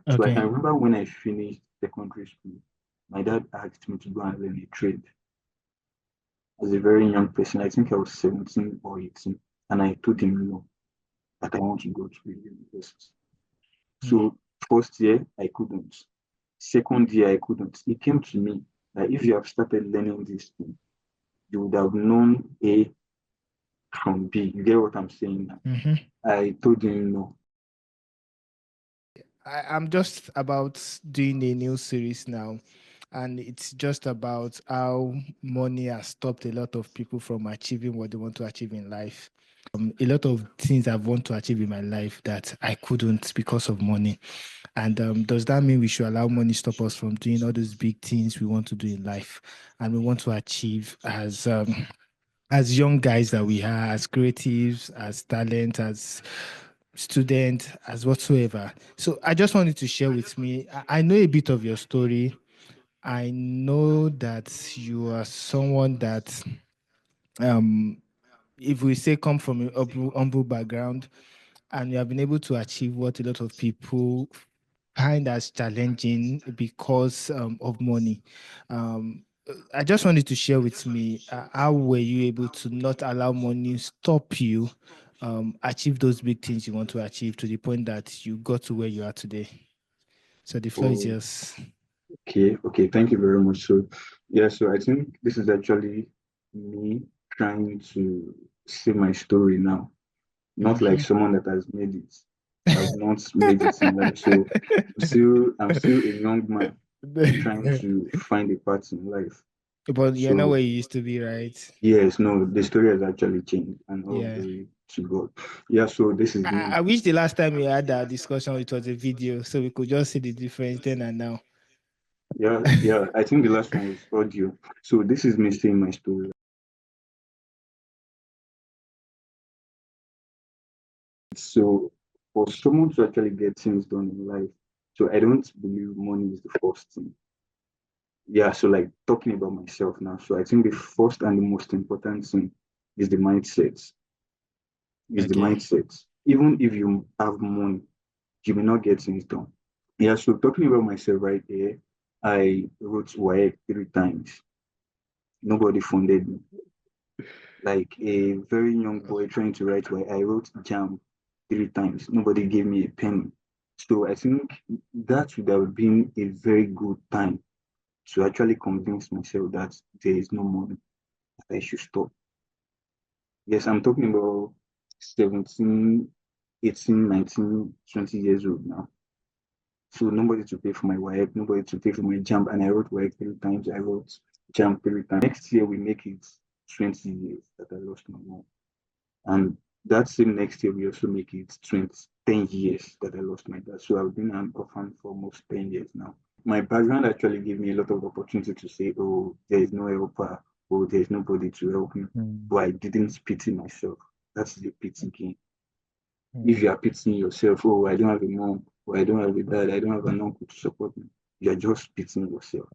So I can Okay. remember when I finished secondary school, my dad asked me to go and learn a trade as a very young person. I think I was 17 or 18. And I told him no, that I want to go to the university. Mm. So first year, I couldn't. Second year, I couldn't. It came to me that if you have started learning this thing, you would have known A from B. You get what I'm saying now? Mhm. I told him no. I'm just about doing a new series now, and it's just about how money has stopped a lot of people from achieving what they want to achieve in life. A lot of things I want to achieve in my life that I couldn't because of money. And does that mean we should allow money stop us from doing all those big things we want to do in life and we want to achieve as young guys that we are, as creatives, as talent, as student, as whatsoever? So I just wanted to share with me. I know a bit of your story. I know that you are someone that, um, if we say come from a humble background, and you have been able to achieve what a lot of people find as challenging because of money. Um, I just wanted to share with me how were you able to not allow money stop you achieve those big things you want to achieve to the point that you got to where you are today. So the floor is Oh, yours. okay. Thank you very much. So, yeah, so I think this is actually me trying to say my story now, not like Mhm. someone that has made it. I've not made it in life. So I'm still a young man trying to find a path in life. But you're not where So you used to be, right? yes, no, the story has actually changed and all Yeah. glory to God. Yeah, so this is I, me. I wish the last time we had that discussion, it was a video, so we could just see the difference then and now. Yeah, I think the last one was audio. So this is me saying my story. So for someone to actually get things done in life, so I don't believe money is the first thing. Yeah, so like talking about myself now. So I think the first and the most important thing is the mindset. Is the Okay. mindset. Even if you have money, you may not get things done. Yeah, so talking about myself right here, I wrote WAEC 3 times. Nobody funded me. Like a very young boy trying to write WAEC, I wrote JAM 3 times. Nobody gave me a penny. So I think that would have been a very good time to actually convince myself that there is no money, that I should stop. Yes, I'm talking about 17, 18, 19, 20 years old now. So nobody to pay for my WAEC, nobody to pay for my jump. And I wrote WAEC 3 times, I wrote jump 3 times. Next year we make it 20 years that I lost my mom. And that same next year we also make it 20, 10 years that I lost my dad. So I've been an orphan for almost 10 years now. My background actually gave me a lot of opportunity to say, oh, there is no helper, oh, there is nobody to help me. Mm, But I didn't pity myself. That's the pity game. If you mm. are pitying yourself, oh, I don't have a mom, or I don't have a dad, I don't have an uncle to support me, you are just pitying yourself.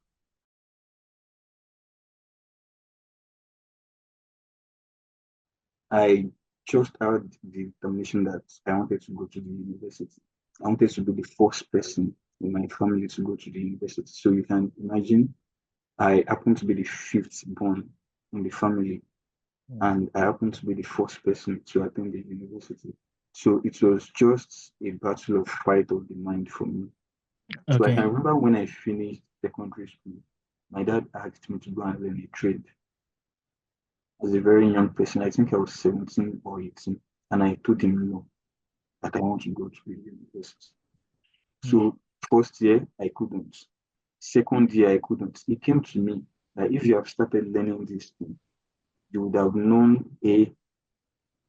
I just had the determination that I wanted to go to the university. I wanted to be the first person in my family to go to the university. So you can imagine I happened to be the fifth born in the family, Mm. and I happened to be the first person to attend the university. So it was just a battle of fight of the mind for me. So I can Okay. remember when I finished secondary school, my dad asked me to go and learn a trade as a very young person. I think I was 17 or 18. And I told him no, that I want to go to the university. Mm. So first year, I couldn't. Second year, I couldn't. It came to me that if you have started learning this thing, you would have known A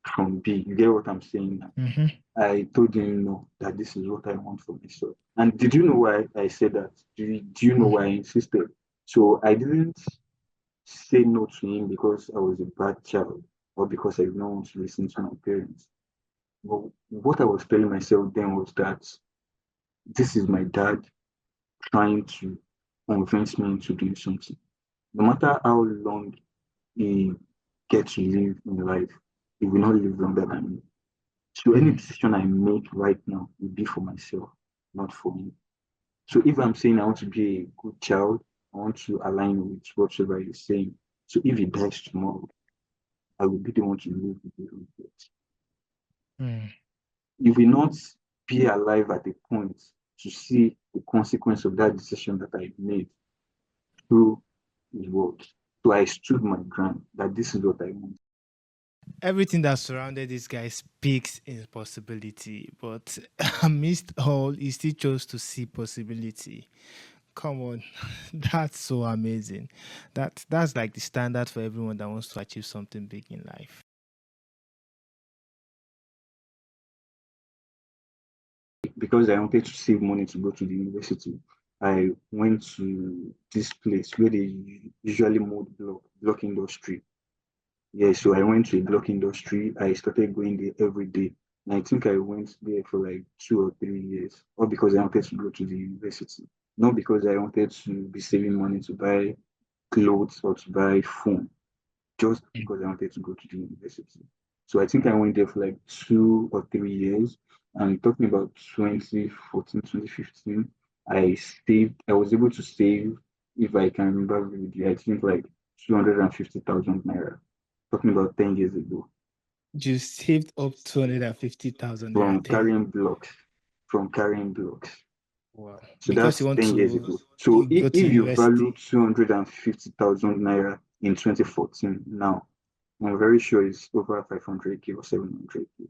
from B. You get what I'm saying now? Mhm. I told him no, that this is what I want for myself. And did you know why I said that? Do you know why I insisted? So I didn't say no to him because I was a bad child or because I did not want to listen to my parents. But what I was telling myself then was that this is my dad trying to convince me into doing something. No matter how long he gets to live in life, he will not live longer than me. So any Mm. decision I make right now will be for myself, not for him. So if I'm saying I want to be a good child, I want to align with whatsoever you're saying. So if he dies tomorrow, I will be the one to live with the regret. Mm. You will not be alive at a point to see the consequence of that decision that I made through his word. So I stood my ground that this is what I want. Everything that surrounded this guy speaks in possibility, but amidst all, he still chose to see possibility. Come on, that's so amazing. That's like the standard for everyone that wants to achieve something big in life. Because I wanted to save money to go to the university, I went to this place where they usually mold block industry. Yeah, so I went to a block industry. I started going there every day. And I think I went there for like 2 or 3 years, all because I wanted to go to the university, not because I wanted to be saving money to buy clothes or to buy phone, just because I wanted to go to the university. So I think I went there for like 2 or 3 years. And talking about 2014, 2015, I was able to save, if I can remember vividly, I think like 250,000 naira. Talking about 10 years ago, You saved up 250,000 naira from 10. carrying blocks, from carrying blocks. Wow. So Because you that's want 10 years to ago. So go to if you value university. 250,000 naira in 2014 now, I'm very sure it's over 500K or 700K.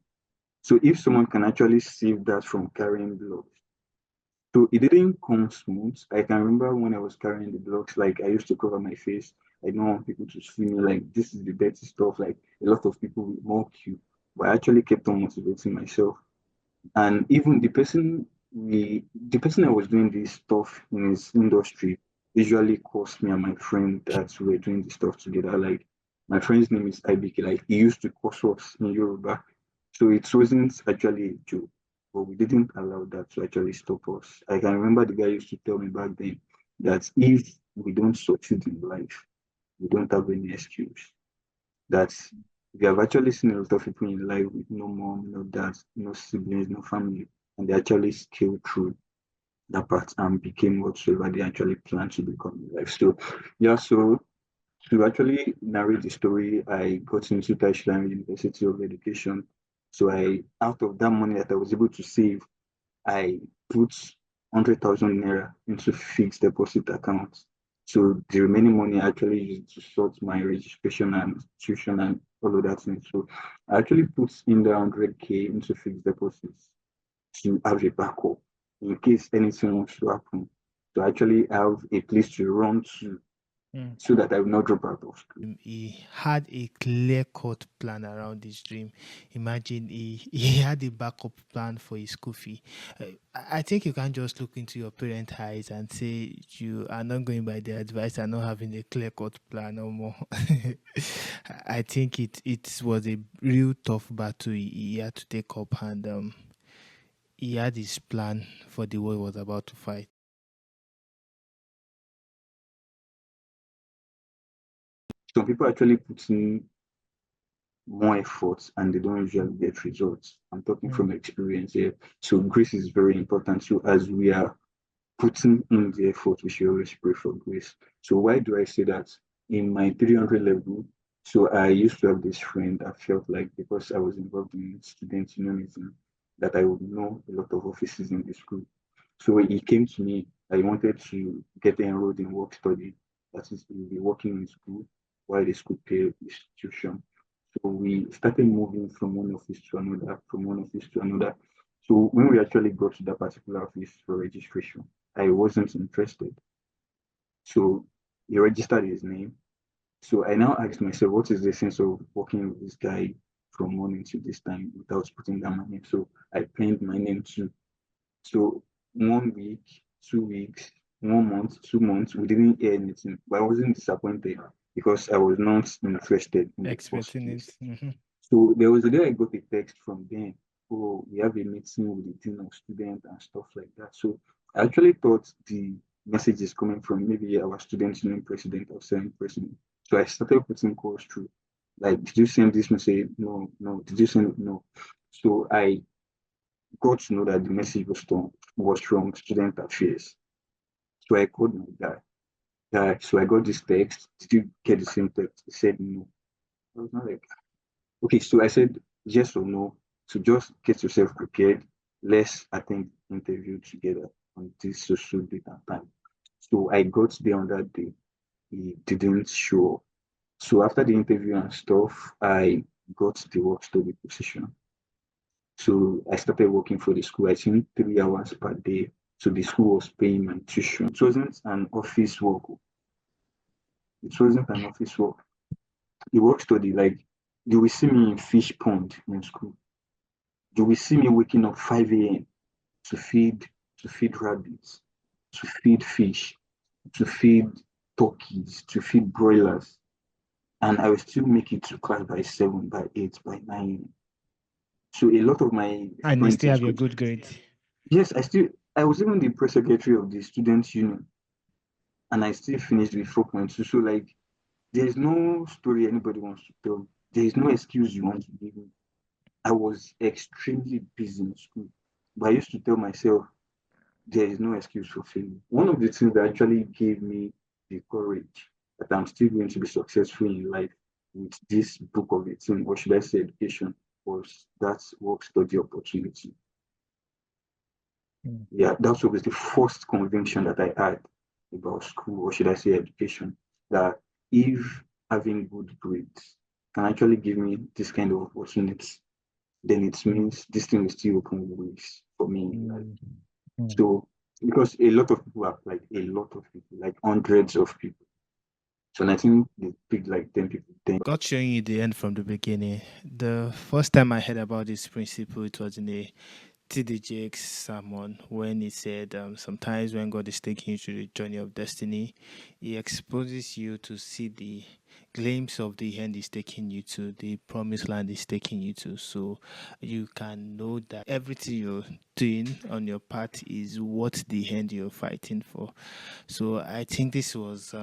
So if someone can actually save that from carrying blocks, so it didn't come smooth. I can remember when I was carrying the blocks, like I used to cover my face. I don't want people to see me like this is the dirty stuff. Like a lot of people will mock you, but I actually kept on motivating myself. And even the person I was doing this stuff in his industry usually calls me and my friend that we were doing this stuff together. Like my friend's name is IBK. Like he used to curse us in Yoruba. So it wasn't actually a joke, but we didn't allow that to actually stop us. I can remember the guy used to tell me back then that if we don't succeed in life, we don't have any excuse. That we have actually seen a lot of people in life with no mom, no dad, no siblings, no family, and they actually scaled through that part and became whatsoever they actually plan to become in life. So, yeah, so to actually narrate the story, I got into Taishan University of Education. So out of that money that I was able to save, I put 100,000 naira into fixed deposit accounts. So the remaining money I actually used to sort my registration and tuition and all of that thing. So I actually put in the 100K into fixed deposits to have a backup in case anything wants to happen. To actually have a place to run to Mm. so that I will not drop out of school. He had a clear cut plan around his dream. Imagine he had a backup plan for his school fee. I think you can't just look into your parents' eyes and say you are not going by their advice and not having a clear cut plan no more. I think it was a real tough battle he had to take up, and he had his plan for the war he was about to fight. Some people actually put in more effort and they don't usually get results. I'm talking Mm. from experience here. So grace is very important. So as we are putting in the effort, we should always pray for grace. So why do I say that? In my 300 level, so I used to have this friend that felt like because I was involved in student unionism, that I would know a lot of offices in the school. So he came to me. I wanted to get enrolled in work study. That is, we'll be working in school while the school pay his tuition. So we started moving from one office to another, from one office to another. So when we actually got to that particular office for registration, I wasn't interested. So he registered his name. So I now asked myself, what is the sense of working with this guy from morning to this time without putting down my name? So I penned my name too. So 1 week, 2 weeks, 1 month, 2 months, we didn't hear anything. But I wasn't disappointed because I was not interested in the first Expecting place. it. Mhm. So there was a day I got a text from them. Oh, we have a meeting with the dean of students and stuff like that. So I actually thought the message is coming from maybe our student union president or senate president. So I started putting calls through. Like, did you send this message? No, no. Did you send it? No. So I got to know that the message was from student affairs. So I called my guy. So I got this text. Did you get the same text? He said no. I was not like, okay. So I said yes or no. So just get yourself prepared. Let's attend interview together on this social date and time. So I got there on that day. He didn't show up. So after the interview and stuff, I got the work study position. So I started working for the school. I think 3 hours per day. So the school was paying my tuition. It wasn't an office work. It wasn't an office work. The work study, like you will see me in fish pond in school. You will see me waking up 5 a.m. to feed to feed rabbits, to feed fish, to feed turkeys, to feed broilers. And I will still make it to class by 7, by 8, by 9. So a lot of my And you friends still in have your school, good grades. yes, I was even the press secretary of the students union, and I still finished with 4.2. So like, there is no story anybody wants to tell. There is no excuse you want to give me. I was extremely busy in school, but I used to tell myself there is no excuse for failing. One of the things that actually gave me the courage that I'm still going to be successful in life with this book of 18, or should I say education, was that work study opportunity. Mm. Yeah, that was the first conviction that I had about school, or should I say education, that if having good grades can actually give me this kind of opportunity, then it Mm. means this thing will still open ways for me in life. Mm. Mm. So, because a lot of people applied, a lot of people, like hundreds of people. So, I think they picked like 10 people. 10. God showing you the end from the beginning. The first time I heard about this principle, it was in a TDJX sermon when he said, sometimes when God is taking you through the journey of destiny, He exposes you to see the glimpse of the end He's taking you to, the promised land He's taking you to. So you can know that everything you're doing on your path is what the end you're fighting for. So I think this was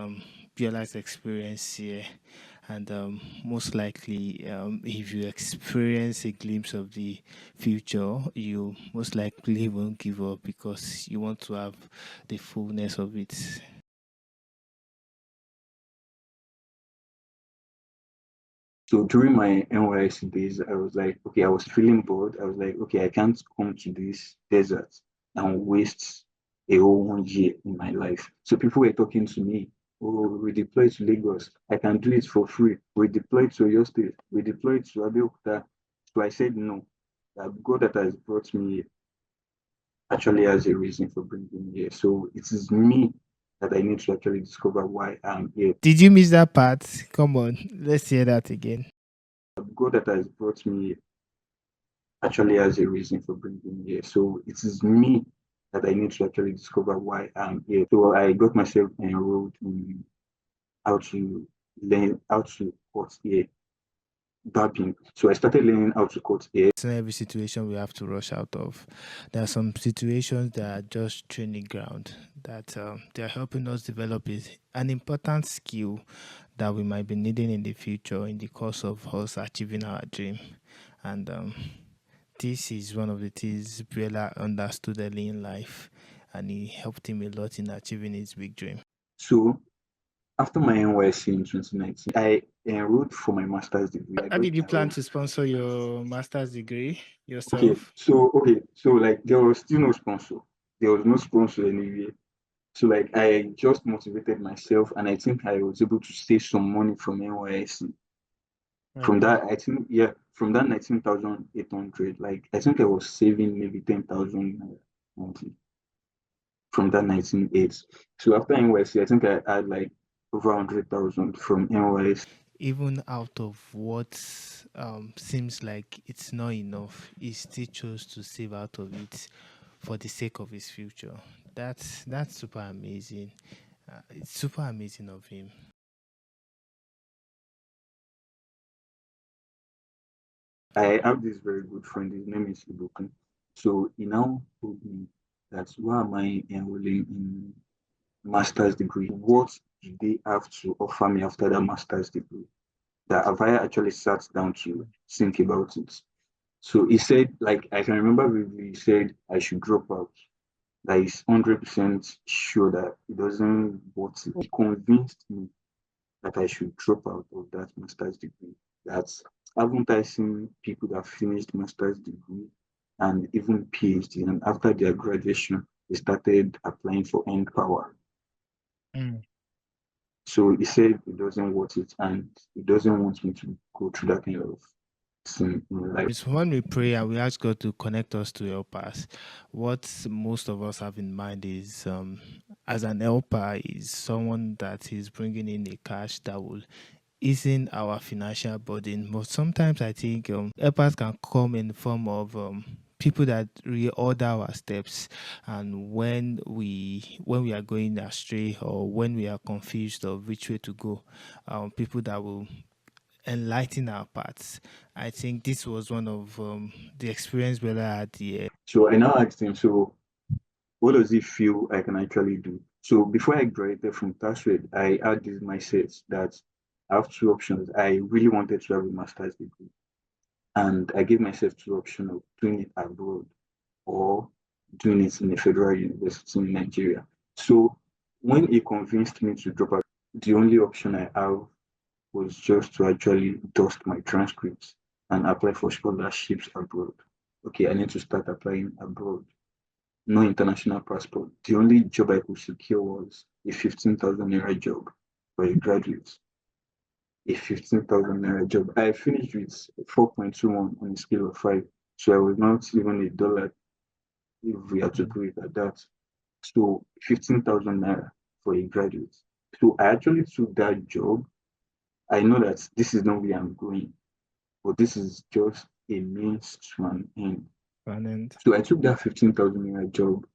Biola's experience here. And most likely, if you experience a glimpse of the future, you most likely won't give up because you want to have the fullness of it. So, during my NYC days, I was like, okay, I was feeling bored. I was like, okay, I can't come to this desert and waste a whole 1 year in my life. So, people were talking to me, oh, we deploy to Lagos. I can do it for free. We deploy to your state. We deploy to Abeokuta. So, I said no. That God that has brought me actually has a reason for bringing me here. So it is me that I need to actually discover why I'm here. Did you miss that part? Come on, let's hear that again. God that has brought me actually has a reason for bringing me here. So it is me that I need to actually discover why I'm here. So I got myself enrolled in how to learn how to cut hair, barbing. So I started learning how to cut hair. It's not every situation we have to rush out of. There are some situations that are just training ground that they are helping us develop an important skill that we might be needing in the future in the course of us achieving our dream. And this is one of the things Briella understood early in life, and it helped him a lot in achieving his big dream. So after my NYC in 2019, I enrolled for my master's degree. I How got did you plan enrolled. to sponsor your master's degree Okay, yourself? so like there was still no sponsor. There was no sponsor anywhere. So like I just motivated myself, and I think I was able to save some money from NYSC. From Okay. that, I think, yeah, from that 19,800, like I think I was saving maybe 10,000 monthly from that 19,800. So after NYSC, I think I had like over 100,000 from NYSC. Even out of what seems like it's not enough, he still chose to save out of it for the sake of his future. That's super amazing. It's super amazing of him. I have this very good friend, his name is Ibuku. So he now told me that why am I enrolling in master's degree? What do they have to offer me after that master's degree? That have I actually sat down to think about it? So he said, like I can remember vividly, he said I should drop out. that is 100% sure that it doesn't want it. He convinced me that I should drop out of that master's degree. That haven't I seen people that finished master's degree and even PhD, and after their graduation, they started applying for end power. Mm. So he said he doesn't want it and he doesn't want me to go through that kind of thing in life. It's when we pray and we ask God to connect us to help us. What most of us have in mind is, as an helper, is someone that is bringing in a cash that will easing our financial burden. But sometimes I think helpers can come in the form of people that reorder our steps, and when we are going astray or when we are confused of which way to go, people that will enlighten our paths. I think this was one of the experience where I had here. So I now asked him, so what does he feel I can actually do? So before I graduated from TASRED, I had this mindset that I have two options. I really wanted to have a master's degree, and I gave myself two options of doing it abroad or doing it in a federal university in Nigeria. So when he convinced me to drop out, the only option I have was just to actually dust my transcripts and apply for scholarships abroad. Okay, I need to start applying abroad. No international passport. The only job I could secure was a 15,000 naira job for a graduate. A 15,000 naira job. I finished with 4.21 on a scale of 5. So I was not even a dollar if we had to Mm. do it at that. So 15,000 naira for a graduate. So I actually took that job. I know that this is not where I'm going, but this is just a means to an end. And then, So I took that 15,000 naira job.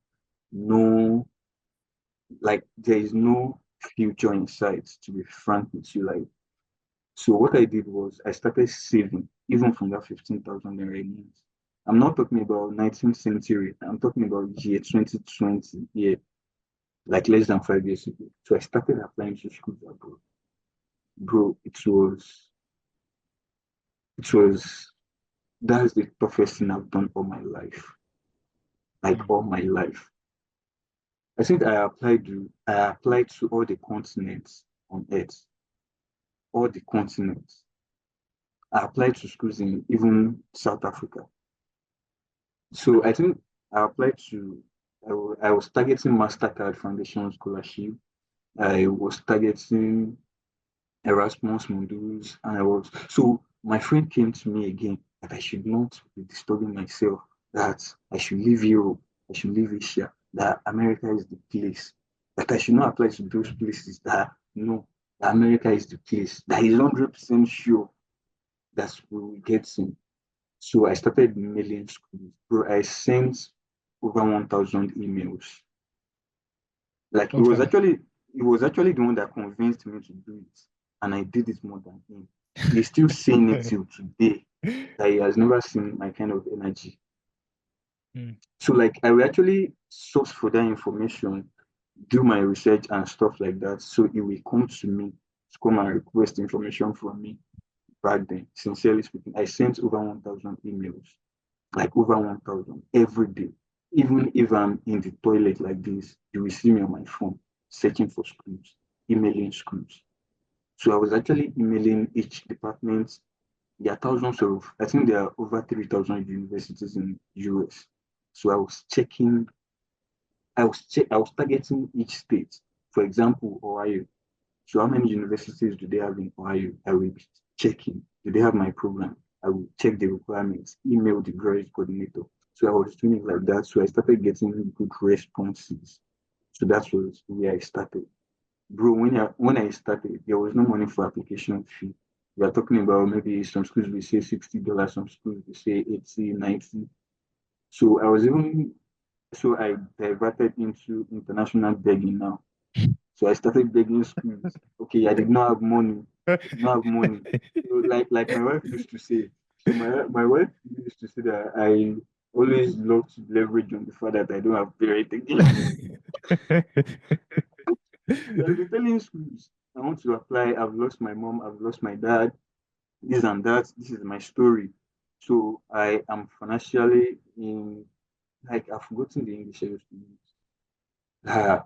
No, like there is no future in sight, to be frank with you. Like, so what I did was I started saving even from that 15,000 naira means. I'm not talking about 19th century. I'm talking about year 2020, yeah, like less than 5 years ago. So I started applying to schools abroad. Bro, it was that's the toughest thing I've done all my life. Like mm, all my life. I think I applied to all the continents on earth, all the continents. I applied to schools in even South Africa. So I think I applied to I was targeting MasterCard Foundation scholarship. I was targeting Erasmus Mundus, and I was so my friend came to me again that I should not be disturbing myself, that I should leave Europe, I should leave Asia, that America is the place, that I should not apply to those places, that no, that America is the place, that he's 100% sure that we will get in. So I started mailing schools. Bro, I sent over 1,000 emails. Like over. it was actually the one that convinced me to do it. And I did it more than him. He's still saying it till today that he has never seen my kind of energy. Mm. So like I will actually source for that information, do my research and stuff like that. So it will come to me to come and request information from me back then. Sincerely speaking, I sent over 1,000 emails, like over 1,000 every day. Even if I'm in the toilet like this, you will see me on my phone searching for schools, emailing schools. So I was actually emailing each department. There are thousands of, I think there are over 3,000 universities in US. So I was targeting each state. For example, Ohio. So how many universities do they have in Ohio? I will be checking. Do they have my program? I will check the requirements, email the graduate coordinator. So I was doing it like that. So I started getting good responses. So that was where I started. Bro, when I started, there was no money for application fee. We are talking about maybe some schools will say $60, some schools will say 80, 90. So I diverted into international begging now. So I started begging schools. Okay, I did not have money. I did not have money. So like my wife used to say. So my wife used to say that I always love to leverage on the fact that I don't have parent again. So I've been telling schools I want to apply. I've lost my mom. I've lost my dad. This and that. This is my story. So I am financially in, like, I've forgotten the English I used to use. I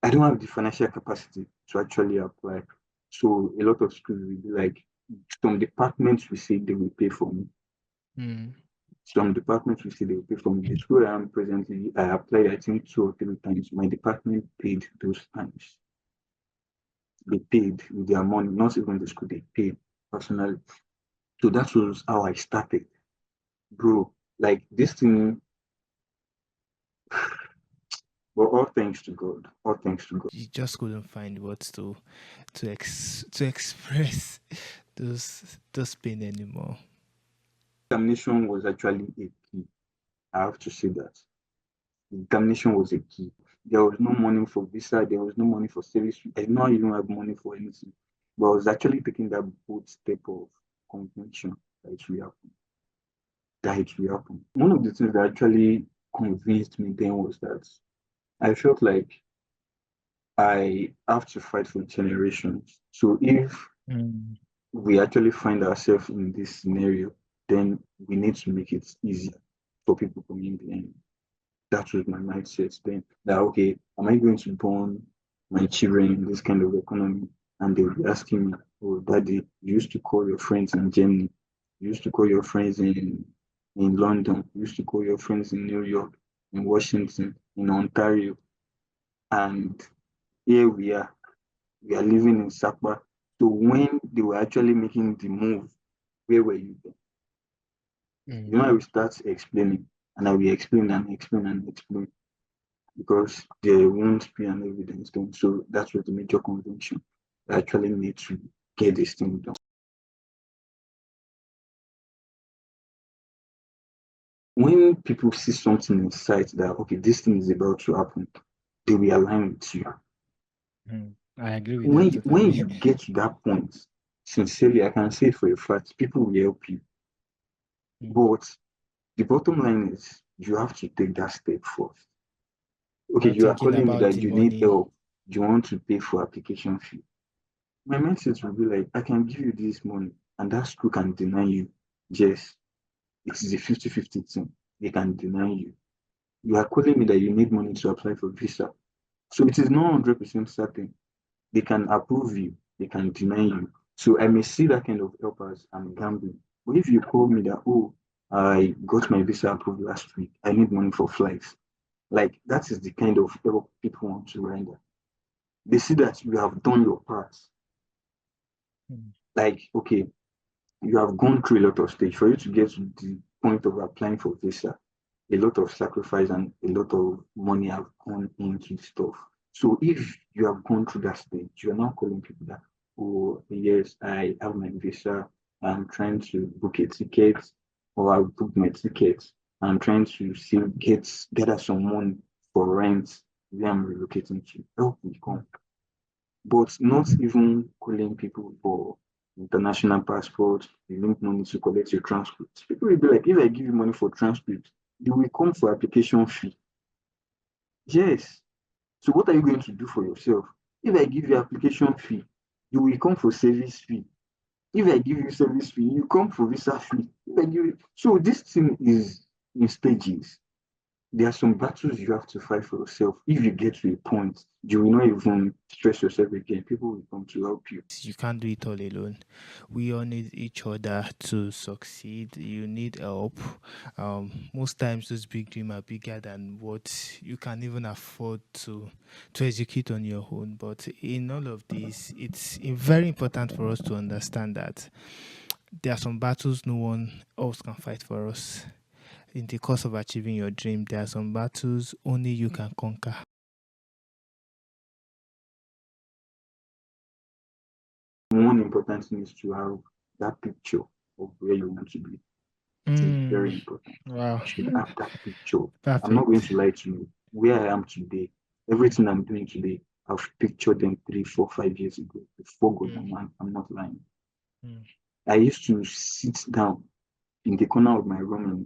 don't have the financial capacity to actually apply. So a lot of schools will be like, some departments will say they will pay for me. Mm. Some departments will say they will pay for me. The school I am presently, I applied, I think, 2 or 3 times. My department paid those times. They paid with their money, not even the school, they paid personally. So that was how I started. Bro, like this thing, but all thanks to God. All thanks to God. You just couldn't find words to express those pain anymore. Examination was actually a key. I have to say that. Determination was a key. There was no money for visa, there was no money for service. I did not even have money for anything. But I was actually taking that bold step of conviction that it will happen. That it will happen. One of the things that actually convinced me then was that I felt like I have to fight for generations. So if Mm. we actually find ourselves in this scenario, then we need to make it easier for people coming behind. That was my mindset then. That okay, am I going to born my children in this kind of economy? And they will be asking me, oh, daddy, you used to call your friends in Germany, you used to call your friends in London, you used to call your friends in New York, in Washington, in Ontario, and here we are living in Sakpa. So when they were actually making the move, where were you then? You Mm. know, I will start explaining, and I will explain and explain and explain because there won't be an evidence then. So that's what the major convention actually need to get this thing done. When people see something in sight that okay, this thing is about to happen, they will align with you. Mm. I agree with When that you, when totally. you get to that point, sincerely, I can say it for a fact, people will help you. Mm. But the bottom line is you have to take that step first. Okay, Not you are thinking calling me about that the you need money. help. Do you want to pay for application fee? My mindset will be like, I can give you this money, and that school can deny you. Yes, it is a 50-50 thing. They can deny you. You are calling me that you need money to apply for visa. So it is not 100% certain. They can approve you, they can deny you. So I may see that kind of help as I'm gambling. But if you call me that, oh, I got my visa approved last week, I need money for flights, like that is the kind of help people want to render. They see that you have done your part. Mm. Like, okay, you have gone through a lot of stage for you to get to the point of applying for visa. A lot of sacrifice and a lot of money have gone into the stuff. So if you have gone through that stage, you are now calling people that, oh yes, I have my visa, I'm trying to book a ticket, or I'll book my ticket. I'm trying to see gather some money for rent where I'm relocating to. Help me Mm. come. But not even calling people for international passport, you need money to collect your transcript. People will be like, if I give you money for transcript, they will come for application fee. Yes. So what are you going to do for yourself? If I give you application fee, you will come for service fee. If I give you service fee, you come for visa fee. If I give you, so this thing is in stages. There are some battles you have to fight for yourself. If you get to a point, you will not even stress yourself again. People will come to help you. You can't do it all alone. We all need each other to succeed. You need help. Most times those big dreams are bigger than what you can even afford to execute on your own. But in all of this, it's very important for us to understand that there are some battles no one else can fight for us. In the course of achieving your dream, there are some battles only you can conquer. One important thing is to have that picture of where you want to be. It is very Mm, important. wow, You should have that picture. I'm not going perfect. to lie to you. Where I am today, everything I'm doing today, I've pictured them 3, 4, 5 years ago. Before God, Mm, I'm not lying. mm, I used to sit down in the corner of my room in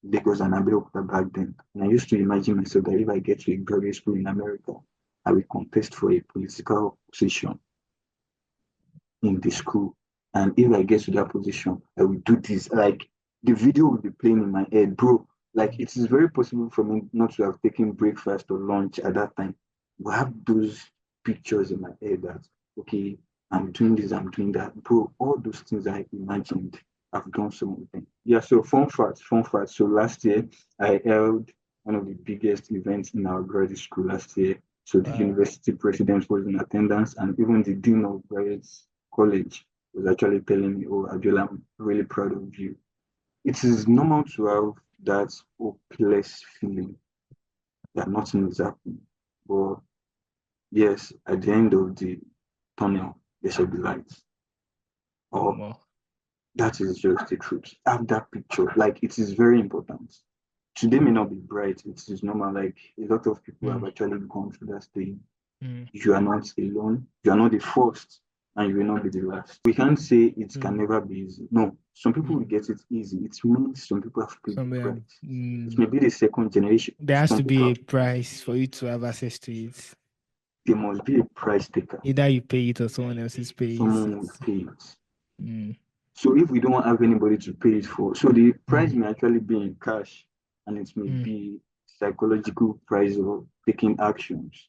Lagos and Abeokuta back then. And I used to imagine myself that if I get to a graduate school in America, I will contest for a political position in the school. And if I get to that position, I will do this. Like the video will be playing in my head, bro. Like mm. it is very possible for me not to have taken breakfast or lunch at that time. I have those pictures in my head that, okay, I'm doing this, I'm doing that. Bro, all those things I imagined, I've done some of them. Yeah, so fun fact. So last year, I held one of the biggest events in our graduate school last year. So the university president was in attendance, and even the dean of graduate college was actually telling me, oh, Abiola, I'm really proud of you. It is normal to have that hopeless feeling that nothing is happening. But yes, at the end of the tunnel, there shall be light. Or More. that is just the truth. Have that picture. Like it is very important. Today may not be bright. It is normal. Like a lot of people have Mm. actually gone through that stage. Mm. You are not alone. You are not the first, and you will not be the last. We can't say it can Mm. never be easy. No, some people will Mm. get it easy. It means some people have paid the Somewhere. price. It may be the second generation. There has Some to people be a have, price for you to have access to it. there must be a price taker. Either you pay it or someone else is paying Someone will it. pay it. Mm. So if we don't have anybody to pay it for, so the price Mm. may actually be in cash, and it may Mm. be psychological price of taking actions.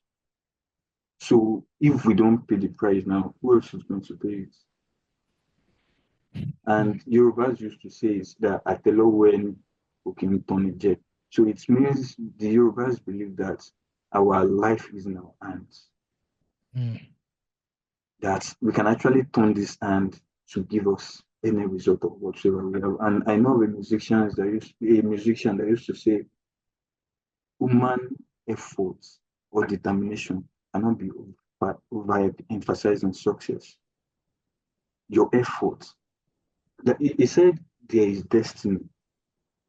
So if we don't pay the price now, who else is going to pay it? Mm. And Yorubas used to say is that atelo when cooking jet. So it means the Yorubas believe that our life is in our hands, Mm. that we can actually turn this hand to give us any result of whatsoever we have. And I know a musician that used to say human effort or determination cannot be overemphasized in success. Your effort. He said there is destiny,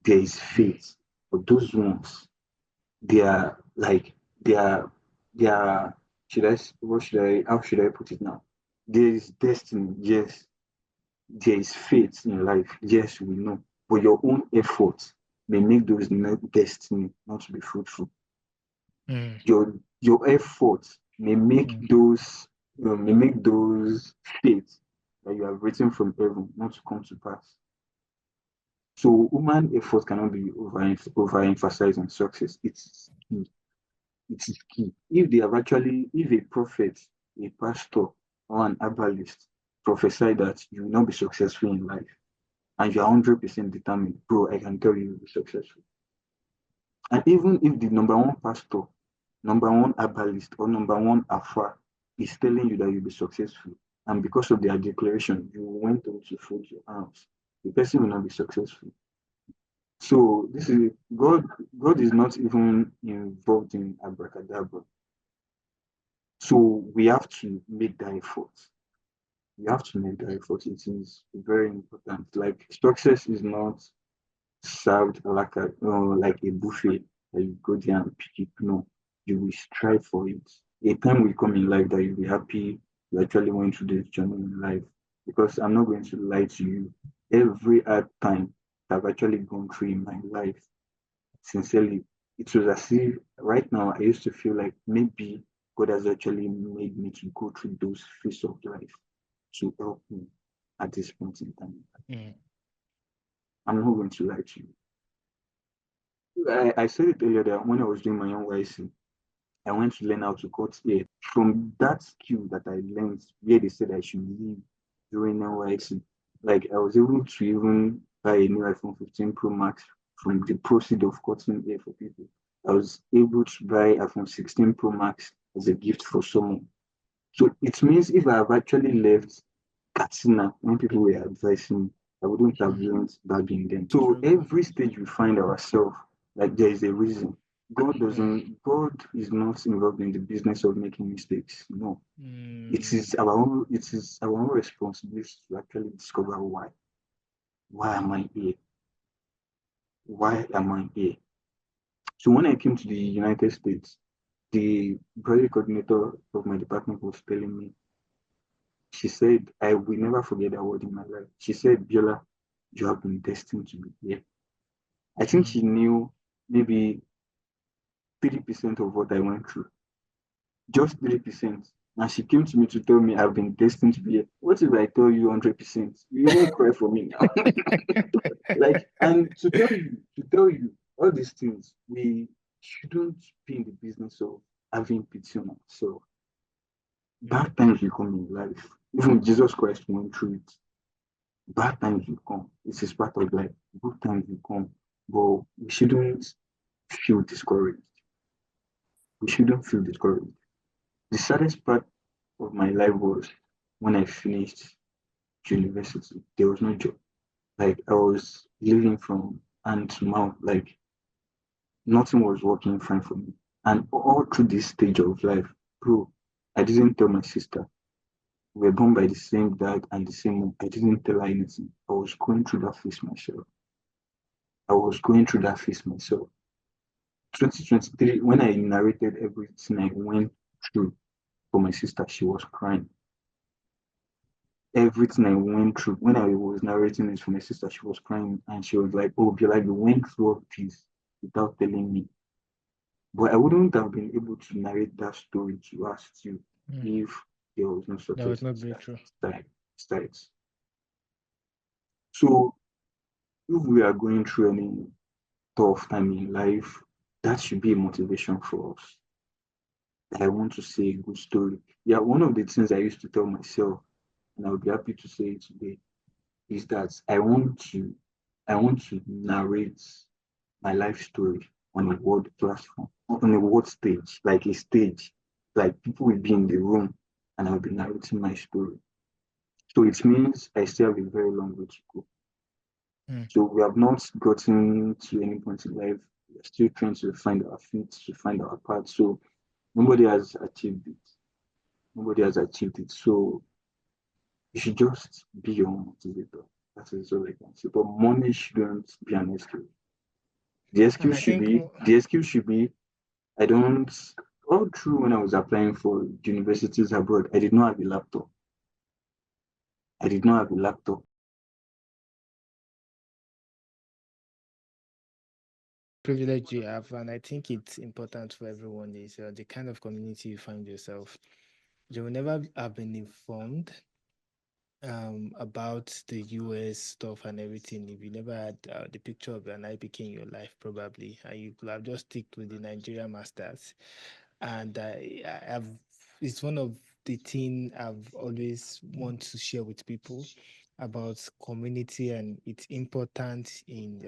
there is fate. But those ones, they are like they are should I what should I how should I put it now? There is destiny, yes. There is fate in life, yes, we know. But your own effort may make those destiny not to be fruitful. Mm. Your effort Mm. may make those fates that you have written from heaven not to come to pass. So human effort cannot be overemphasized on success. It's key. It is key. If a prophet, a pastor, or an herbalist prophesy that you will not be successful in life, and you are 100% determined, bro, I can tell you you'll be successful. And even if the number one pastor, number one herbalist, or number one afar is telling you that you'll be successful, and because of their declaration, you went on to fold your arms, the person will not be successful. So this is God. God is not even involved in abracadabra. So we have to make that effort. We have to make that effort. It is very important. Like success is not served like a buffet that you go there and pick it. No, you will strive for it. A time will come in life that you'll be happy you actually went through this journey in life. Because I'm not going to lie to you. Every hard time I've actually gone through in my life, sincerely, it was as if right now I used to feel like maybe God has actually made me to go through those phases of life to help me at this point in time. Mm. I'm not going to lie to you. I said it earlier that when I was doing my NYC, I went to learn how to cut hair. From that skill that I learned, where they said I should leave during NYC, like I was able to even buy a new iPhone 15 Pro Max from the proceed of cutting hair for people. I was able to buy iPhone 16 Pro Max as a gift for someone. So it means if I have actually left Katsina when people were advising me, I wouldn't have Mm. learned back in then. So Struggle. every stage we find ourselves, like there is a reason. Mm. God is not involved in the business of making mistakes. No. Mm. It is our own responsibility to actually discover why. Why am I here? Why am I here? So when I came to the United States, the project coordinator of my department was telling me, she said, I will never forget that word in my life. She said, Biola, you have been destined to be here. I think Mm. she knew maybe 30% of what I went through, just 3%. And she came to me to tell me I've been destined to be here. What if I tell you 100%? You won't cry for me now. Like, and to tell you all these things, we shouldn't be in the business of having pity on ourselves. Bad times will come in life. Even Jesus Christ went through it. Bad times will come. It is part of life. Good times will come. But we shouldn't feel discouraged. We shouldn't feel discouraged. The saddest part of my life was when I finished university. There was no job. Like I was living from hand to mouth. Like nothing was working fine for me. And all through this stage of life, bro, I didn't tell my sister. We were born by the same dad and the same mom. I didn't tell her anything. I was going through that phase myself. I was going through that phase myself. 2023, when I narrated everything I went through for my sister, she was crying. Everything I went through, when I was narrating this for my sister, she was crying and she was like, oh, you like you went through all this without telling me. But I wouldn't have been able to narrate that story to us too if there was no There was success no breakthrough. starts. So if we are going through any tough time in life, that should be a motivation for us. I want to say a good story. Yeah, one of the things I used to tell myself, and I'll be happy to say it today, is that I want to narrate my life story on a world platform, on a world stage, like a stage, like people will be in the room and I'll be narrating my story. So it means I still have a very long way to go. So we have not gotten to any point in life. We're still trying to find our feet, to find our path. So nobody has achieved it. Nobody has achieved it. So you should just be your own motivator. That is all I can say. But money shouldn't be an excuse. And I think The excuse should be I don't all through when I was applying for universities abroad, I did not have a laptop. I did not have a laptop. privilege you have, and I think it's important for everyone, is the kind of community you find yourself. You will never have been informed about the US stuff and everything if you never had the picture of an IPK in your life, probably, and you could have just stick with the Nigeria Masters. And I've it's one of the thing I've always want to share with people about community, and it's important in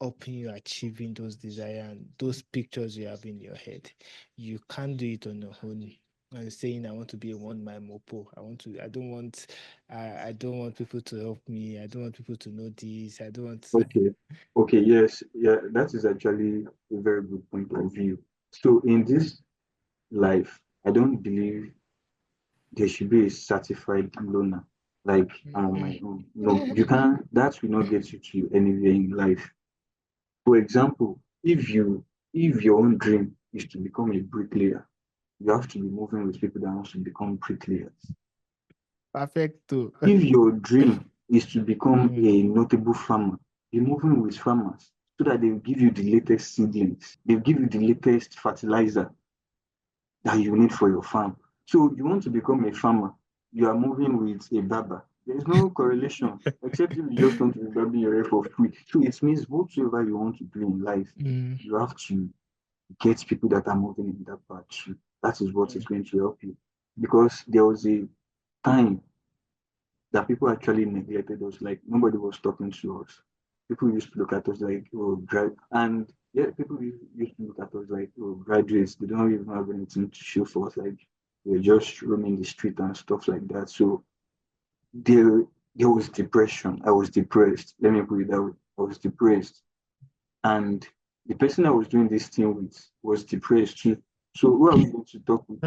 helping you achieving those desires and those pictures you have in your head. You can't do it on your own. And saying I want to be a one man mopo. I don't want people to help me. I don't want people to know this. I don't want. Okay. Okay, yes, yeah, that is actually a very good point of view. So in this life, I don't believe there should be a certified loaner. Like I'm on my own. No, you can't that will not get you to anywhere in life. For example, if your own dream is to become a bricklayer, you have to be moving with people that want to become bricklayers. Perfecto. If your dream is to become Mm, a notable farmer, be moving with farmers so that they will give you the latest seedlings, they'll give you the latest fertilizer that you need for your farm. So you want to become a farmer, you are moving with a barber. There's no correlation, except if you just want to be barbing your hair for free. So it means whatsoever you want to do in life, mm, you have to get people that are moving in that path too. That is what is mm. going to help you. Because there was a time that people actually neglected us, like nobody was talking to us. People used to look at us like, oh, and yeah, people used to look at us like, oh, graduates, they don't even have anything to show for us, like we're just roaming the street and stuff like that. So there, there was depression. I was depressed. Let me put it that way. I was depressed. And the person I was doing this thing with was depressed too. So who are we going to talk with?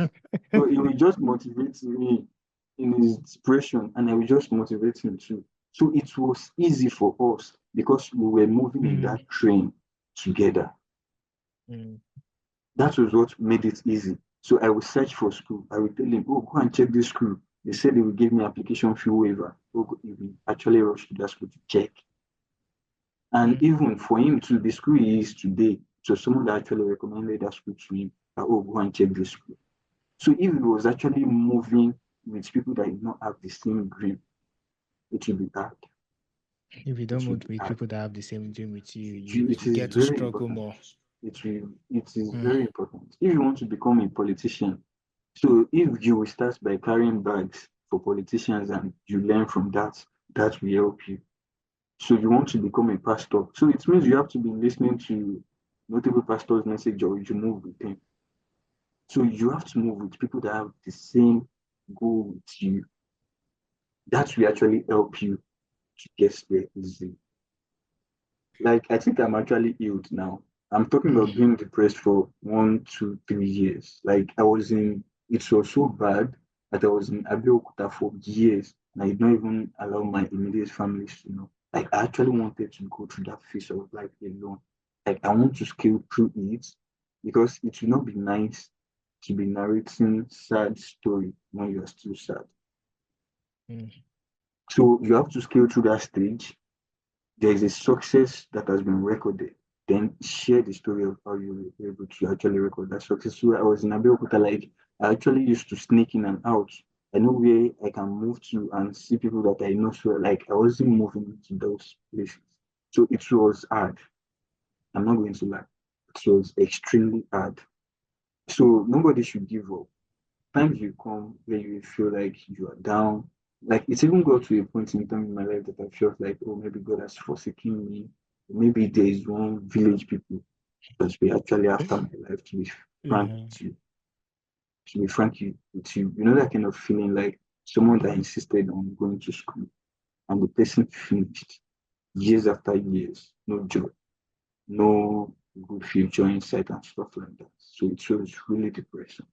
So he will just motivate me in his depression, and I will just motivate him too. So it was easy for us because we were moving in Mm, that train together. mm. That was what made it easy. So I will search for school. I will tell him, oh, go and check this school. They said they will give me application fee waiver. Oh, he will actually rush to that school to check. And Mm. even for him to the school he is today, so someone that actually recommended that school to him, that, oh, go and check this school. So if he was actually moving with people that did not have the same dream, it will be hard. If you don't It will move be with hard. people that have the same dream with you, It you is get to very struggle important. more. it is Mm. very important. If you want to become a politician, so if you will start by carrying bags for politicians and you learn from that, that will help you. So you want to become a pastor. So it means you have to be listening to multiple pastors' message or you move with them. So you have to move with people that have the same goal with you. That will actually help you to get there easily. Like I think I'm actually healed now. I'm talking Mm. about being depressed for 1, 2, 3 years. Like I was in, it was so bad that I was in Abeokuta for years. And I did not even allow my immediate families to know. Like I actually wanted to go through that phase of life alone. Like I want to scale through it because it will not be nice to be narrating sad story when you are still sad. Mm. So you have to scale through that stage. There is a success that has been recorded, then share the story of how you were able to actually record that success. So I was in Abeokuta, like I actually used to sneak in and out. I know where I can move to and see people that I know. So like I wasn't moving to those places. So it was hard. I'm not going to lie. It was extremely hard. So nobody should give up. Times will come where you feel like you are down. Like it's even got to a point in time in my life that I felt like, oh, maybe God has forsaken me. Maybe there is one village people that be actually after my life. To be frank Yeah. with you, to be frank with you, you know that kind of feeling like someone that insisted on going to school and the person finished years after years, no job, no good future insight and stuff like that. So it was really depressing.